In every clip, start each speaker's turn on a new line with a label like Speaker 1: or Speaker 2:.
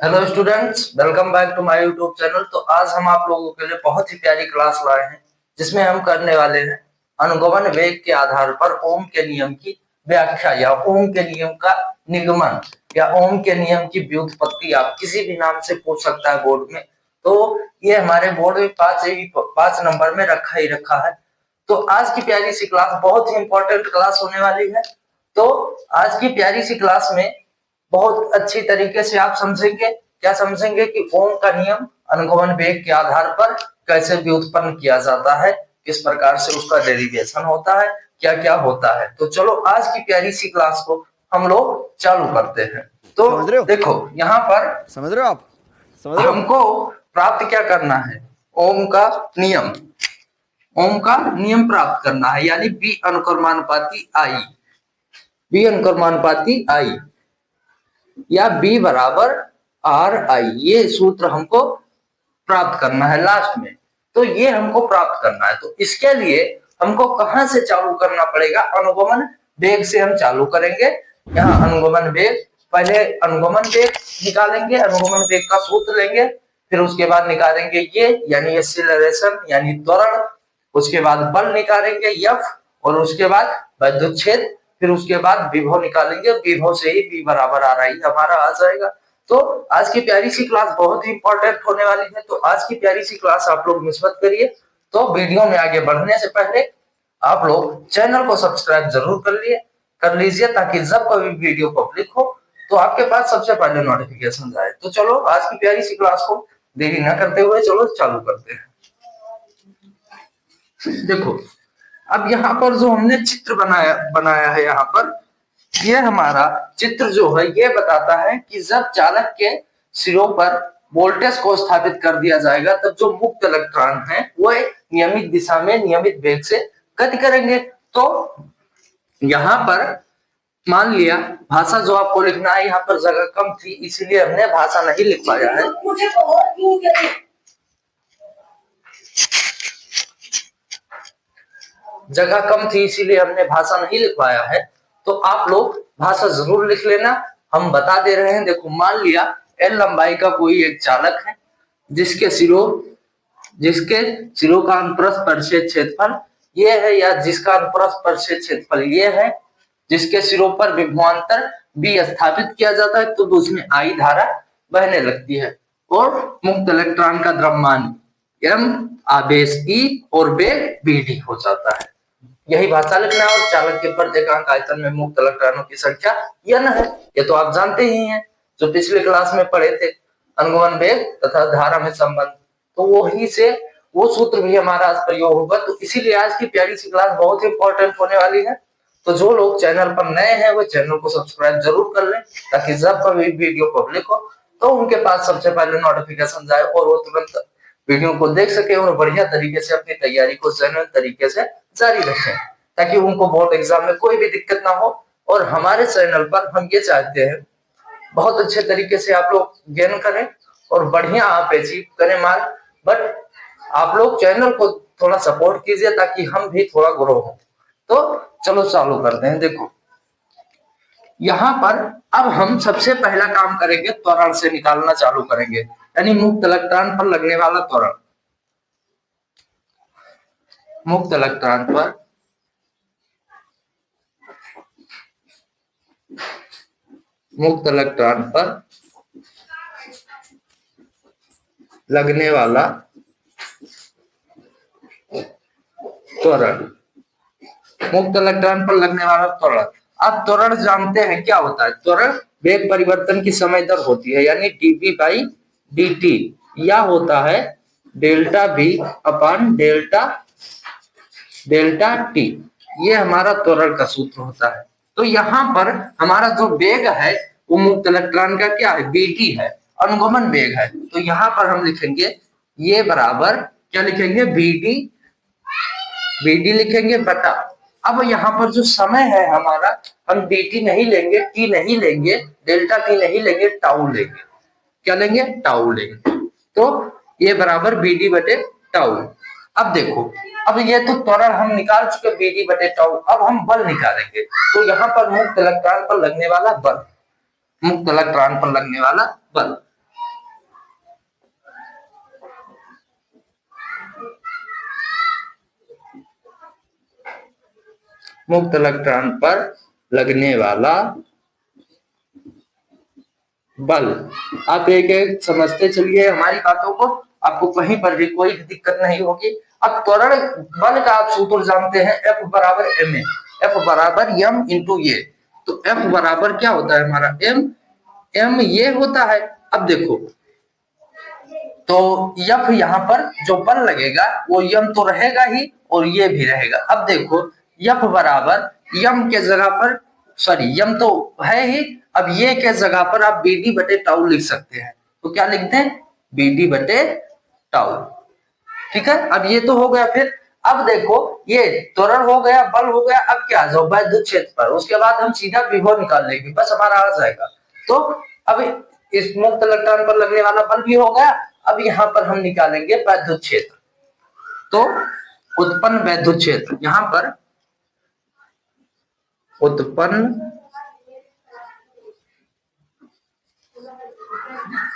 Speaker 1: Hello students, welcome back to my YouTube channel. तो आज हम आप लोगों के लिए बहुत ही प्यारी क्लास लाए हैं, जिसमें हम करने वाले हैं अनुगमन वेग के आधार पर ओम के नियम की व्याख्या या ओम के नियम का निगमन या ओम के नियम की व्युत्पत्ति। आप किसी भी नाम से पूछ सकता है बोर्ड में। तो ये हमारे बोर्ड में 5 नंबर में रखा ही रखा है। तो आज की प्यारी सी क्लास बहुत ही इंपॉर्टेंट क्लास होने वाली है। तो आज की प्यारी सी क्लास में बहुत अच्छी तरीके से आप समझेंगे, क्या समझेंगे कि ओम का नियम अनुगमन वेग के आधार पर कैसे व्युत्पन्न किया जाता है, किस प्रकार से उसका डेरिवेशन होता है, क्या क्या होता है। तो चलो आज की प्यारी सी क्लास को हम लोग चालू करते हैं। तो देखो यहाँ पर
Speaker 2: समझ रहे हो आप? समझ रहे हो?
Speaker 1: हमको प्राप्त क्या करना है? ओम का नियम, ओम का नियम प्राप्त करना है, यानी बी अनुक्रमानुपाती आई, बी अनुक्रमानुपाती आई या B बराबर RI, ये सूत्र हमको प्राप्त करना है लास्ट में। तो ये हमको प्राप्त करना है। तो इसके लिए हमको कहां से चालू करना पड़ेगा? अनुगमन वेग से हम चालू करेंगे। यहाँ अनुगमन वेग, पहले अनुगमन वेग निकालेंगे, अनुगमन वेग का सूत्र लेंगे, फिर उसके बाद निकालेंगे ये यानी एक्सीलरेशन यानी त्वरण, उसके बाद बल निकालेंगे F, और उसके बाद विद्युत क्षेत्र, फिर उसके बाद विभव निकालेंगे। विभव से ही V बराबर RI हमारा आ जाएगा। तो आज की प्यारी सी क्लास बहुत ही इंपॉर्टेंट होने वाली है। तो आज की प्यारी सी क्लास आप लोग मिस मत करिए। तो वीडियो में आगे बढ़ने से पहले आप लोग चैनल को सब्सक्राइब जरूर कर लीजिए, ताकि जब कभी वीडियो पब्लिक हो तो आपके पास सबसे पहले नोटिफिकेशन आए। तो चलो आज की प्यारी सी क्लास को देरी न करते हुए चलो चालू करते हैं। देखो, अब यहाँ पर जो हमने चित्र बनाया है, यहाँ पर ये हमारा चित्र जो है ये बताता है कि जब चालक के सिरों पर वोल्टेज को स्थापित कर दिया जाएगा, तब जो मुक्त इलेक्ट्रॉन है वो एक नियमित दिशा में नियमित वेग से गति करेंगे। तो यहाँ पर मान लिया भाषा जो आपको लिखना है, यहाँ पर जगह कम थी इसीलिए हमने भाषा नहीं लिख पाया है। जगह कम थी इसीलिए हमने भाषा नहीं लिख पाया है। तो आप लोग भाषा जरूर लिख लेना, हम बता दे रहे हैं। देखो, मान लिया L लंबाई का कोई एक चालक है, जिसके सिरों का अनुप्रस्थ परिच्छेद क्षेत्रफल ये है, या जिसका अनुप्रस्थ परिच्छेद क्षेत्रफल ये है, जिसके सिरों पर विभवांतर B स्थापित किया जाता है, तो उसमें I धारा बहने लगती है, और मुक्त इलेक्ट्रॉन का द्रव्यमान M, आवेश E और वेग BD हो जाता है। यही भाषा लिखना है। और चालक के प्रत्येकांक आयतन में मुक्त इलेक्ट्रॉनों की संख्या n है, ये तो आप जानते ही हैं, जो पिछले क्लास में पढ़े थे, अनुगमन वेग तथा धारा में संबंध। तो वही से वो सूत्र भी हमारा आज प्रयोग होगा। तो इसीलिए आज की प्यारी सी क्लास बहुत ही इंपॉर्टेंट होने वाली है। तो जो लोग चैनल पर नए हैं वो चैनल को सब्सक्राइब जरूर कर लें, ताकि जब कभी वीडियो पब्लिक हो तो उनके पास सबसे पहले नोटिफिकेशन जाए और वो तुरंत वीडियो को देख सके और बढ़िया तरीके से अपनी तैयारी को जेन्युइन तरीके से जारी रखें, ताकि उनको बोर्ड एग्जाम में कोई भी दिक्कत ना हो। और हमारे चैनल पर हम ये चाहते हैं बहुत अच्छे तरीके से आप लोग गेन करें और बढ़िया आप अचीव करें मार्क। बट आप लोग चैनल को थोड़ा सपोर्ट कीजिए, ताकि हम भी थोड़ा ग्रो हो। तो चलो चालू करते हैं। देखो, यहाँ पर अब हम सबसे पहला काम करेंगे, त्वरण से निकालना चालू करेंगे, यानी मुक्त इलेक्ट्रॉन पर लगने वाला त्वरण। मुक्त इलेक्ट्रॉन पर लगने वाला त्वरण, मुक्त इलेक्ट्रॉन पर लगने वाला त्वरण। अब त्वरण जानते हैं क्या होता है? त्वरण वेग परिवर्तन की समय दर होती है, यानी dv/dt, या होता है delta v upon delta t। ये हमारा त्वरण का सूत्र होता है। तो यहाँ पर हमारा जो वेग है वो मुक्त इलेक्ट्रॉन का क्या है? vt है, अनुगमन वेग है। तो यहाँ पर हम लिखेंगे ये बराबर क्या लिखेंगे? vd लिखेंगे बटा, अब यहाँ पर जो समय है हमारा, हम dt नहीं लेंगे, t नहीं लेंगे, डेल्टा t नहीं लेंगे, टाउ लेंगे। क्या लेंगे? टाउ लेंगे। तो ये बराबर bd बटे टाउ। अब देखो, अब ये तो त्वरण हम निकाल चुके bd बटे टाउ, अब हम बल निकालेंगे। तो यहाँ पर मुक्त इलेक्ट्रॉन पर लगने वाला बल, मुक्त इलेक्ट्रॉन पर लगने वाला बल। मुक्त इलेक्ट्रॉन पर लगने वाला बल। आप एक एक समझते चलिए हमारी बातों को, आपको कहीं पर भी कोई दिक्कत नहीं होगी। अब त्वरण बल का आप सूत्र जानते हैं, F बराबर ma, F बराबर m इंटू ये। तो F बराबर क्या होता है हमारा m ये होता है। अब देखो तो F यहाँ पर जो बल लगेगा वो m तो रहेगा ही और ये भी रहेगा। अब देखो F बराबर m के जगह पर, सॉरी m तो है ही, अब ये के जगह पर आप BD बटे टाउ लिख सकते हैं। तो क्या लिखते हैं, BD बटे टाउ। ठीक है, अब ये तो हो गया। फिर अब देखो ये त्वरण हो गया, बल हो गया, अब क्या आ जाओ वैद्युत क्षेत्र पर। उसके बाद हम सीधा विभव निकाल लेंगे, बस हमारा आ जाएगा। तो अब इस मुक्त इलेक्ट्रॉन पर लगने वाला बल भी हो गया। अब यहाँ पर हम निकालेंगे वैद्युत क्षेत्र। तो उत्पन्न वैद्युत क्षेत्र, यहाँ पर उत्पन्न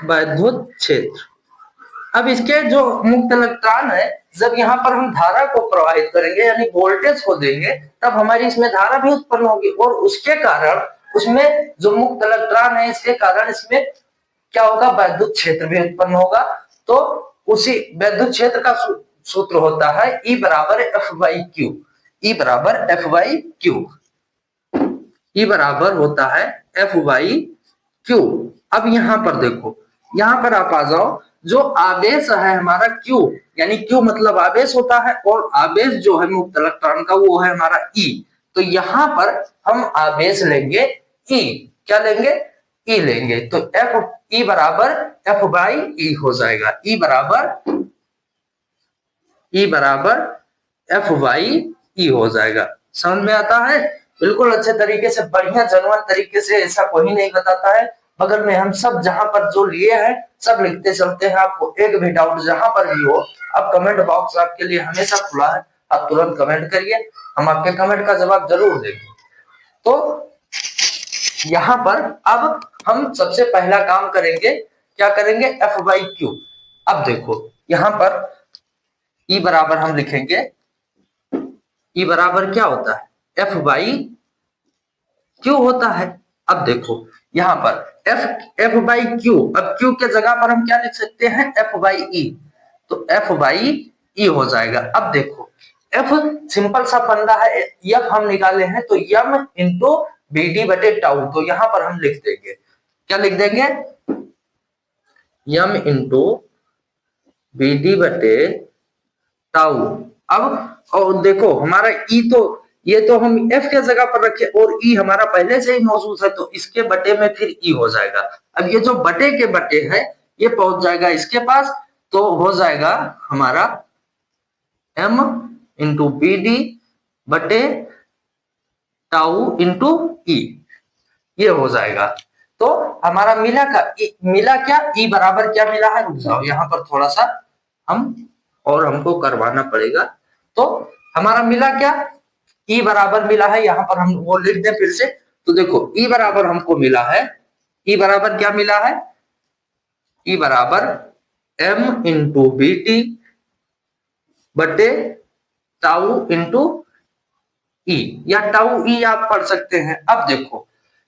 Speaker 1: वैद्युत क्षेत्र। अब इसके जो मुक्त इलेक्ट्रॉन है, जब यहाँ पर हम धारा को प्रवाहित करेंगे यानी वोल्टेज को देंगे, तब हमारी इसमें धारा भी उत्पन्न होगी और उसके कारण उसमें जो मुक्त इलेक्ट्रॉन है इसके कारण इसमें क्या होगा, वैद्युत क्षेत्र भी उत्पन्न होगा। तो उसी वैद्युत क्षेत्र का सूत्र होता है E बराबर F बाई क्यू। E बराबर F बाई क्यू, E बराबर होता है F बाई क्यू। अब यहाँ पर देखो, यहाँ पर आप आ जाओ, जो आवेश है हमारा Q, यानी Q मतलब आवेश होता है, और आवेश जो है मुक्त इलेक्ट्रॉन का वो है हमारा E। तो यहाँ पर हम आवेश लेंगे E, क्या लेंगे, E लेंगे। तो E बराबर F बाई E हो जाएगा। E बराबर F बाई E हो जाएगा। समझ में आता है, बिल्कुल अच्छे तरीके से, बढ़िया जनवन तरीके से, ऐसा कोई नहीं बताता है। बगल में हम सब जहां पर जो लिए हैं सब लिखते चलते हैं। आपको एक भी डाउट जहां पर भी हो, अब कमेंट बॉक्स आपके लिए हमेशा खुला है, आप तुरंत कमेंट करिए, हम आपके कमेंट का जवाब जरूर देंगे। तो यहाँ पर अब हम सबसे पहला काम करेंगे, क्या करेंगे, F बाई क्यू। अब देखो यहाँ पर E बराबर हम लिखेंगे, E बराबर क्या होता है, F बाई क्यू होता है। अब देखो यहाँ पर F बाई क्यू, अब Q के जगह पर हम क्या लिख सकते हैं, F बाई E। तो F बाई E हो जाएगा। अब देखो F सिंपल सा फंडा है, F हम निकाले हैं, तो m इंटू BD बटे टाउ। तो यहाँ पर हम लिख देंगे, क्या लिख देंगे, m इंटू BD बटे टाउ। अब और देखो हमारा E तो ये तो हम F के जगह पर रखे और E हमारा पहले से ही मौजूद है, तो इसके बटे में फिर E हो जाएगा। अब ये जो बटे के बटे है ये पहुंच जाएगा इसके पास, तो हो जाएगा हमारा m इंटू BD बटे टाउ इंटू E, ये हो जाएगा। तो हमारा मिला क्या, E बराबर क्या मिला है, रुक जाओ यहाँ पर थोड़ा सा और हमको करवाना पड़ेगा। तो हमारा मिला क्या, E बराबर मिला है, यहाँ पर हम वो लिख दें फिर से। तो देखो E बराबर हमको मिला है, E बराबर क्या मिला है, E बराबर m इंटू BT बटे टाउ इंटू E, या टाउ E आप पढ़ सकते हैं। अब देखो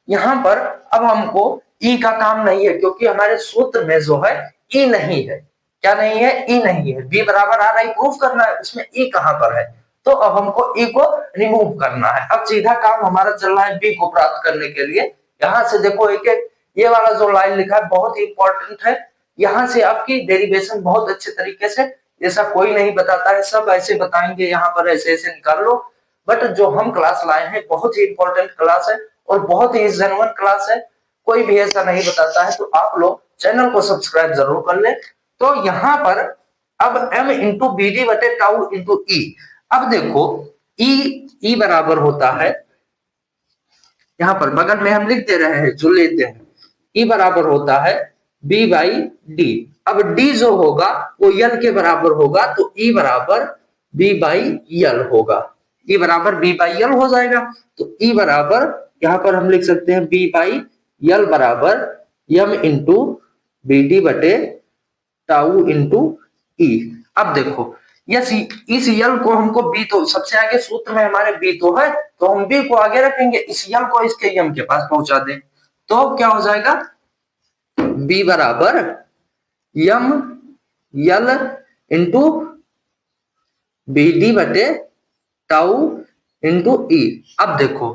Speaker 1: यहाँ पर अब हमको E का काम नहीं है, क्योंकि हमारे सूत्र में जो है E नहीं है। क्या नहीं है, E नहीं है। B बराबर आ रहा है, प्रूफ करना है, उसमें E कहां पर है, तो अब हमको E को रिमूव करना है। अब सीधा काम हमारा चल रहा है B को प्राप्त करने के लिए। यहाँ से देखो एक एक ये वाला जो लाइन लिखा है बहुत ही इंपॉर्टेंट है, यहाँ से आपकी डेरिवेशन बहुत अच्छे तरीके से, ऐसा कोई नहीं बताता है, सब ऐसे बताएंगे, यहाँ पर ऐसे ऐसे निकाल लो। बट जो हम क्लास लाए हैं बहुत ही इंपॉर्टेंट क्लास है और बहुत ही जेन्युइन क्लास है, कोई भी ऐसा नहीं बताता है। तो आप लोग चैनल को सब्सक्राइब जरूर कर ले। तो यहाँ पर अब m इंटू BD बटे टाउ इंटू E। अब देखो E बराबर होता है, यहाँ पर बगल में हम लिख दे रहे हैं, जो लेते हैं, E बराबर होता है B बाई D। अब D जो होगा वो L के बराबर होगा, तो E बराबर B बाई L होगा। E बराबर B बाई L हो जाएगा। तो E बराबर यहाँ पर हम लिख सकते हैं B बाई यल बराबर यम इंटू बी डी बटे टाउ इंटू ई। अब देखो यस, इस यल को हमको बी, तो सबसे आगे सूत्र में हमारे बी तो है, तो हम बी को आगे रखेंगे, इस यल को इसके यम के पास पहुंचा दें, तो क्या हो जाएगा, बी बराबर यम यल इंटू बी डी बटे टाउ इंटू ई। अब देखो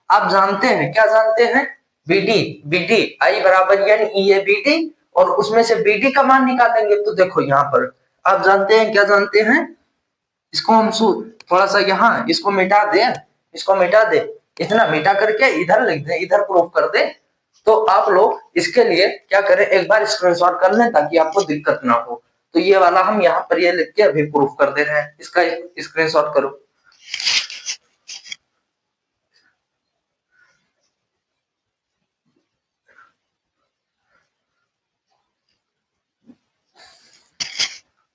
Speaker 1: आप जानते हैं, क्या जानते हैं, बीडी आई बराबर n e a b d, और उसमें से बीडी का मान निकालेंगे। तो देखो यहाँ पर आप जानते हैं, क्या जानते हैं, इसको हम थोड़ा सा यहाँ इसको मिटा दे, इसको मिटा दे, इतना मिटा करके इधर लिख दे, इधर प्रूफ कर दे। तो आप लोग इसके लिए क्या करें, एक बार स्क्रीनशॉट कर लें ताकि आपको दिक्कत ना हो। तो ये वाला हम यहाँ पर ये लिख के अभी प्रूफ कर दे रहे हैं, इसका स्क्रीनशॉट करो।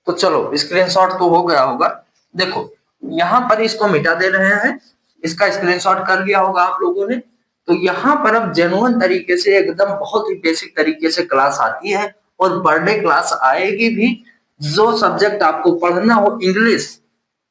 Speaker 1: तो चलो स्क्रीनशॉट तो हो गया होगा। देखो यहाँ पर इसको मिटा दे रहे हैं, इसका स्क्रीनशॉट कर लिया होगा आप लोगों ने। तो यहाँ पर अब जेन्युइन तरीके से एकदम बहुत ही बेसिक तरीके से क्लास आती है, और पर डे क्लास आएगी भी। जो सब्जेक्ट आपको पढ़ना हो, इंग्लिश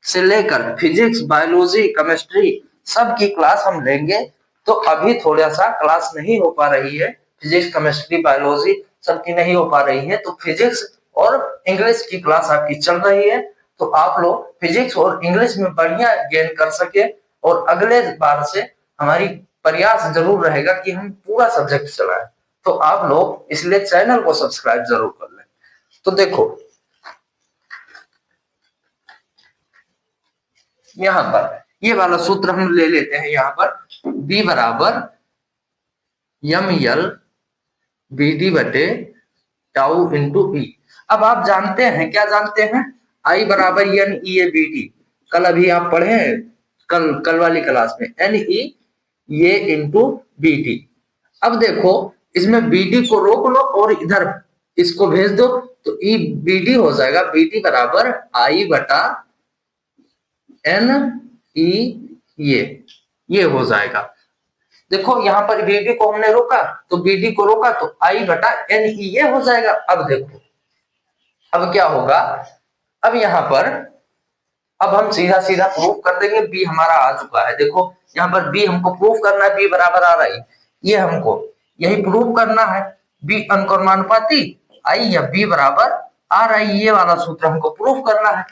Speaker 1: से लेकर फिजिक्स, बायोलॉजी, केमिस्ट्री, सब की क्लास हम लेंगे। तो अभी थोड़ा सा क्लास नहीं हो पा रही है, फिजिक्स, केमिस्ट्री, बायोलॉजी सबकी नहीं हो पा रही है, तो फिजिक्स और इंग्लिश की क्लास आपकी चल रही है। तो आप लोग फिजिक्स और इंग्लिश में बढ़िया गेन कर सके, और अगले बार से हमारी प्रयास जरूर रहेगा कि हम पूरा सब्जेक्ट चलाएं। तो आप लोग इसलिए चैनल को सब्सक्राइब जरूर कर लें। तो देखो यहाँ पर ये वाला सूत्र हम ले लेते हैं, यहाँ पर b बराबर यम यल बी डी बटे टाउ इंटू ई। अब आप जानते हैं, क्या जानते हैं, आई बराबर n e a b d, कल अभी आप पढ़े हैं, कल वाली क्लास में, एन ई ये इंटू बी डी। अब देखो इसमें बी डी को रोक लो और इधर इसको भेज दो, तो ई बी डी हो जाएगा, बी डी बराबर आई बटा एन ई ये हो जाएगा। देखो यहाँ पर बीडी को हमने रोका, तो बीडी को रोका तो आई बटा एन ई ये हो जाएगा। अब देखो अब क्या होगा, अब यहाँ पर अब हम सीधा सीधा प्रूफ कर देंगे, बी हमारा आ चुका है। देखो यहाँ पर बी हमको प्रूफ करना है, बी बराबर आ रहा है, ये हमको यही प्रूफ करना है, बी अनुक्रमानुपाती आई या बी बराबर आ रहा है, ये वाला सूत्र हमको प्रूफ करना है।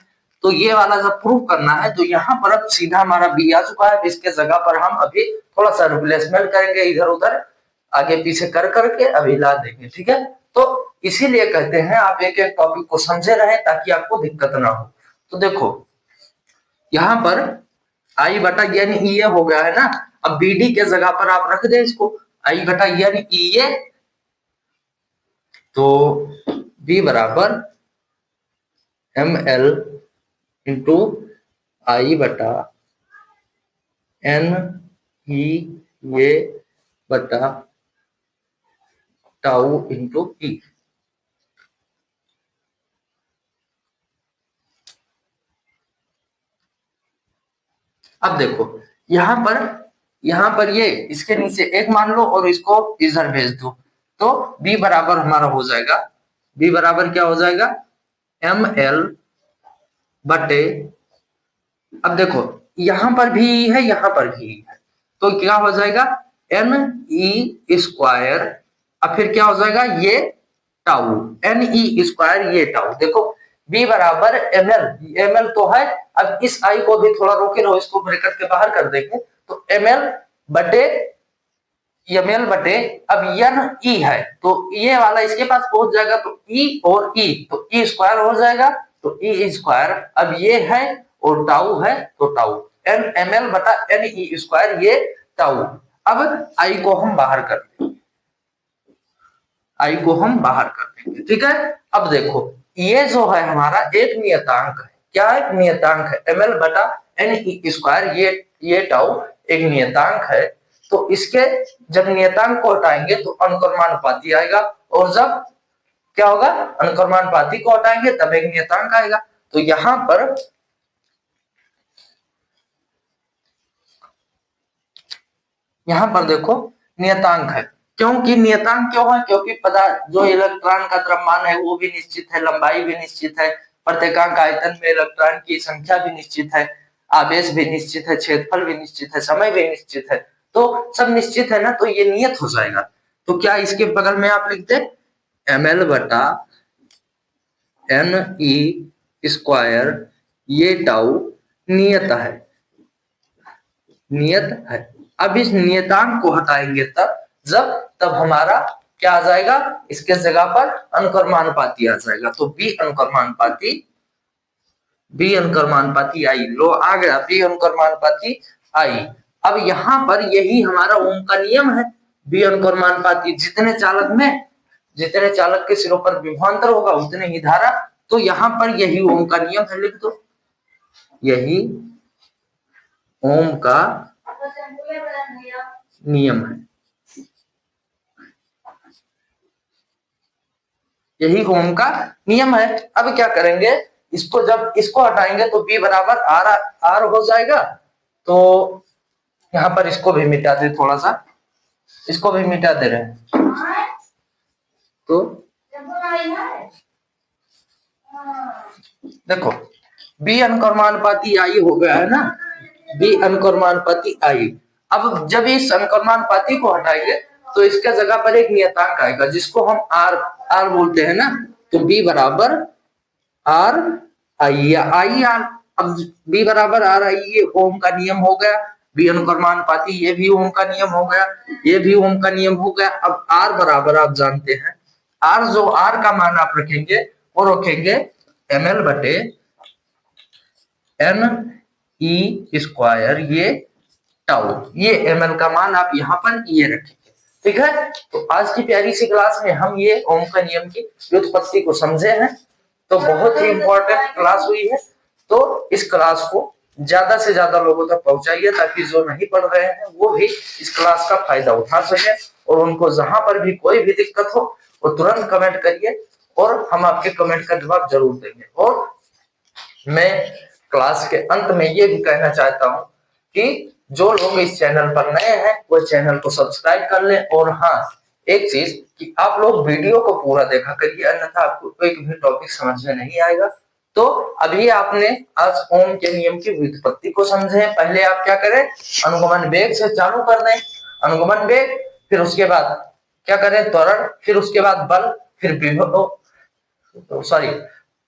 Speaker 1: तो ये वाला जब प्रूफ करना है, तो यहाँ पर अब सीधा हमारा बी आ चुका है, इसके जगह पर हम अभी थोड़ा सा रिप्लेसमेंट करेंगे, इधर उधर आगे पीछे कर करके अभी ला देंगे, ठीक है। तो इसीलिए कहते हैं आप एक एक टॉपिक को समझे रहे ताकि आपको दिक्कत ना हो। तो देखो यहाँ पर आई बटा एन ई ए हो गया है ना, अब बी डी के जगह पर आप रख दे इसको आई बटा एन ई ए, तो बी बराबर एम एल इंटू आई बटा एन ई ये बटा टाउ इंटू ई। अब देखो यहाँ पर ये इसके नीचे एक मान लो और इसको इधर भेज दो, तो b बराबर हमारा हो जाएगा, b बराबर क्या हो जाएगा, एम एल बटे, अब देखो यहाँ पर भी है, यहाँ पर भी है, तो क्या हो जाएगा एन ई स्क्वायर, अब फिर क्या हो जाएगा ये टाउ, एन ई स्क्वायर ये टाउ। देखो b बराबर एम एल तो है, अब इस आई को भी थोड़ा रोके रहो, इसको ब्रैकेट के बाहर कर देंगे, तो एम एल बटे अब एन ई है, तो ये वाला इसके पास पहुंच जाएगा, तो ई और ई, तो ई स्क्वायर हो जाएगा, तो ई स्क्वायर अब ये है और टाउ है, तो टाउ एन एम एल बटा एन ई स्क्वायर ये टाउ। अब आई को हम बाहर कर देंगे, आई को हम बाहर कर देंगे, ठीक है। अब देखो ये जो है हमारा एक नियतांक है, क्या एक नियतांक है, एम एल बटा एन ई स्क्वायर ये टाउ एक नियतांक है। तो इसके जब नियतांक को हटाएंगे तो अनुक्रमानुपाती आएगा, और जब क्या होगा अनुक्रमानुपाती को हटाएंगे तब एक नियतांक आएगा। तो यहाँ पर देखो नियतांक है, क्योंकि नियतांक क्यों है? क्योंकि पदार्थ जो इलेक्ट्रॉन का द्रव्यमान है वो भी निश्चित है, लंबाई भी निश्चित है, प्रत्येकांक आयतन में इलेक्ट्रॉन की संख्या भी निश्चित है, आवेश भी निश्चित है, क्षेत्रफल भी निश्चित है, समय भी निश्चित है, तो सब निश्चित है ना, तो ये नियत हो जाएगा। तो क्या इसके बगल में आप लिख दे ml बटा n e स्क्वायर, ये टाउ नियत है, नियत है। अब इस नियतांक को हटाएंगे तब हमारा क्या आ जाएगा, इसके जगह पर अनुक्रमानुपाती आ जाएगा। तो बी अनुक्रमानुपाती आई, लो आ गया बी अनुक्रमानुपाती आई। अब यहाँ पर यही हमारा ओम का नियम है, बी अनुक्रमानुपाती, जितने चालक के सिरों पर विभवांतर होगा उतने ही धारा, तो यहाँ पर यही ओम का नियम है, लिख दो यही ओम का नियम है, यही ओम का नियम है। अब क्या करेंगे, इसको जब इसको हटाएंगे तो B बराबर आर हो जाएगा। तो यहाँ पर इसको भी मिटा दे, थोड़ा सा इसको भी मिटा दे रहे हैं, तो देखो B अनुक्रमानुपाती आई हो गया है ना, B अनुक्रमानुपाती आई। अब जब इस अनुक्रमानुपाती को हटाएंगे तो इसके जगह पर एक नियतांक आएगा जिसको हम आर बोलते हैं ना, तो B बराबर आर आई आर। अब B बराबर आर आई, ये ओम का नियम हो गया, B अनुक्रमानुपाती ये भी ओम का नियम हो गया, ये भी ओम का नियम हो गया। अब आर बराबर आप जानते हैं, आर का मान आप रखेंगे और रखेंगे ml बटे n e स्क्वायर, ये टाउ, ये ml का मान आप यहाँ पर ये रखेंगे, ठीक है। तो आज की प्यारी सी क्लास में हम ये ओम का नियम की व्युत्पत्ति को समझे हैं, तो बहुत ही इंपॉर्टेंट क्लास हुई है। तो इस क्लास को ज्यादा से ज्यादा लोगों तक पहुंचाइए ताकि जो नहीं पढ़ रहे हैं वो भी इस क्लास का फायदा उठा सके, और उनको जहां पर भी कोई भी दिक्कत हो वो तुरंत कमेंट करिए और हम आपके कमेंट का जवाब जरूर देंगे। और मैं क्लास के अंत में ये भी कहना चाहता हूँ कि जो लोग इस चैनल पर नए हैं वो चैनल को सब्सक्राइब कर लें। और हाँ, एक चीज कि आप लोग वीडियो को पूरा देखा करिए, अन्यथा आपको एक भी टॉपिक समझ में नहीं आएगा। तो अभी आपने आज ओम के नियम की व्युत्पत्ति को समझे, पहले आप क्या करें, अनुगमन वेग से चालू कर दें, अनुगमन वेग, फिर उसके बाद क्या करें, त्वरण, फिर उसके बाद बल, फिर विभव, सॉरी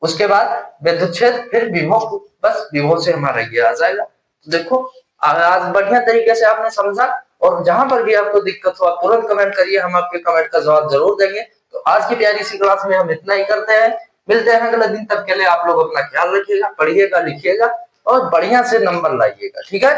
Speaker 1: उसके बाद विद्युत क्षेत्र, फिर विभव, बस विभव से हमारा ये आ जाएगा। तो देखो आज बढ़िया तरीके से आपने समझा, और जहां पर भी आपको दिक्कत हो आप तुरंत कमेंट करिए, हम आपके कमेंट का जवाब जरूर देंगे। तो आज की प्यारी सी क्लास में हम इतना ही करते हैं, मिलते हैं अगले दिन, तब के लिए आप लोग अपना ख्याल रखिएगा, पढ़िएगा, लिखिएगा और बढ़िया से नंबर लाइएगा, ठीक है।